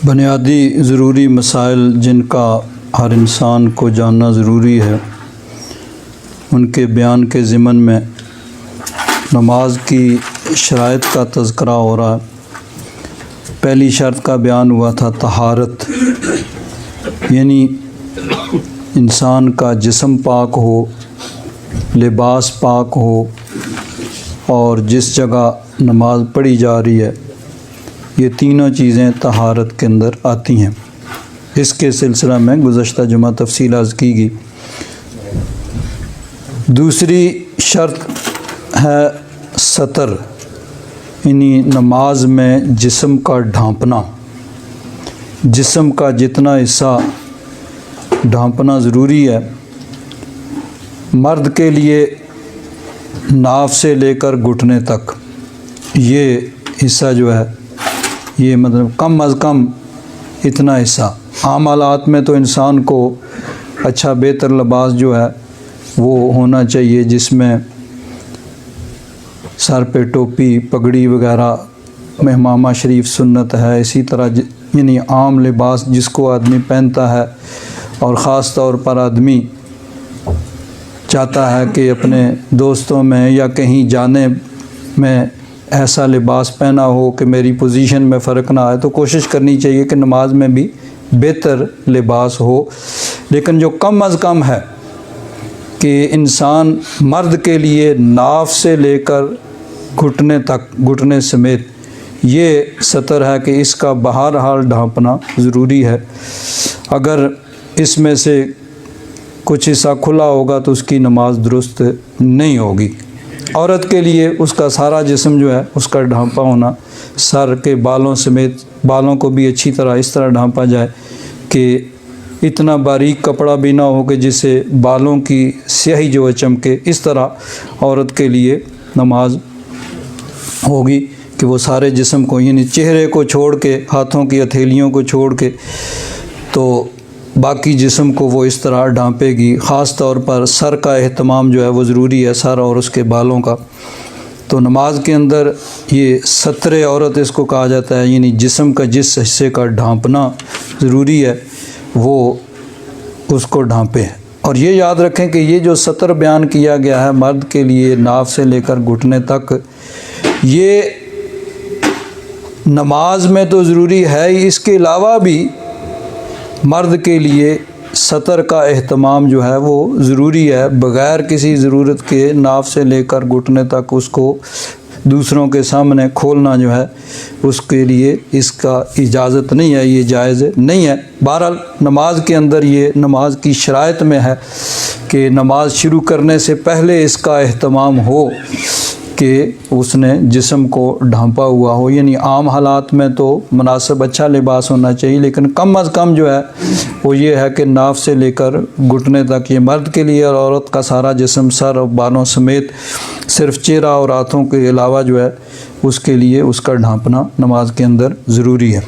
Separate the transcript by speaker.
Speaker 1: بنیادی ضروری مسائل جن کا ہر انسان کو جاننا ضروری ہے، ان کے بیان کے ضمن میں نماز کی شرائط کا تذکرہ ہو رہا ہے۔ پہلی شرط کا بیان ہوا تھا طہارت، یعنی انسان کا جسم پاک ہو، لباس پاک ہو، اور جس جگہ نماز پڑھی جا رہی ہے یہ تینوں چیزیں طہارت کے اندر آتی ہیں۔ اس کے سلسلہ میں گزشتہ جمعہ تفصیل عرض کی گئی۔ دوسری شرط ہے ستر، یعنی نماز میں جسم کا ڈھانپنا۔ جسم کا جتنا حصہ ڈھانپنا ضروری ہے۔ مرد کے لیے ناف سے لے کر گھٹنے تک یہ حصہ جو ہے، یہ مطلب کم از کم اتنا حصہ۔ عام حالات میں تو انسان کو اچھا بہتر لباس جو ہے وہ ہونا چاہیے، جس میں سر پہ ٹوپی پگڑی وغیرہ میں امامہ شریف سنت ہے۔ اسی طرح یعنی عام لباس جس کو آدمی پہنتا ہے، اور خاص طور پر آدمی چاہتا ہے کہ اپنے دوستوں میں یا کہیں جانے میں ایسا لباس پہنا ہو کہ میری پوزیشن میں فرق نہ آئے، تو کوشش کرنی چاہیے کہ نماز میں بھی بہتر لباس ہو۔ لیکن جو کم از کم ہے کہ انسان مرد کے لیے ناف سے لے کر گھٹنے تک، گھٹنے سمیت یہ ستر ہے کہ اس کا بہرحال ڈھانپنا ضروری ہے۔ اگر اس میں سے کچھ حصہ کھلا ہوگا تو اس کی نماز درست نہیں ہوگی۔ عورت کے لیے اس کا سارا جسم جو ہے اس کا ڈھانپا ہونا، سر کے بالوں سمیت بالوں کو بھی اچھی طرح اس طرح ڈھانپا جائے کہ اتنا باریک کپڑا بھی نہ ہو کہ جس سے بالوں کی سیاہی جو ہے چمکے۔ اس طرح عورت کے لیے نماز ہوگی کہ وہ سارے جسم کو، یعنی چہرے کو چھوڑ کے، ہاتھوں کی ہتھیلیوں کو چھوڑ کے، تو باقی جسم کو وہ اس طرح ڈھانپے گی۔ خاص طور پر سر کا اہتمام جو ہے وہ ضروری ہے، سر اور اس کے بالوں کا۔ تو نماز کے اندر یہ ستر عورت اس کو کہا جاتا ہے، یعنی جسم کا جس حصے کا ڈھانپنا ضروری ہے وہ اس کو ڈھانپے۔ اور یہ یاد رکھیں کہ یہ جو ستر بیان کیا گیا ہے مرد کے لیے ناف سے لے کر گھٹنے تک، یہ نماز میں تو ضروری ہے ہی، اس کے علاوہ بھی مرد کے لیے ستر کا اہتمام جو ہے وہ ضروری ہے۔ بغیر کسی ضرورت کے ناف سے لے کر گھٹنے تک اس کو دوسروں کے سامنے کھولنا جو ہے اس کے لیے اس کا اجازت نہیں ہے، یہ جائز نہیں ہے۔ بہرحال نماز کے اندر یہ نماز کی شرائط میں ہے کہ نماز شروع کرنے سے پہلے اس کا اہتمام ہو کہ اس نے جسم کو ڈھانپا ہوا ہو۔ یعنی عام حالات میں تو مناسب اچھا لباس ہونا چاہیے، لیکن کم از کم جو ہے وہ یہ ہے کہ ناف سے لے کر گھٹنے تک یہ مرد کے لیے، اور عورت کا سارا جسم سر اور بالوں سمیت صرف چہرہ اور ہاتھوں کے علاوہ جو ہے اس کے لیے اس کا ڈھانپنا نماز کے اندر ضروری ہے۔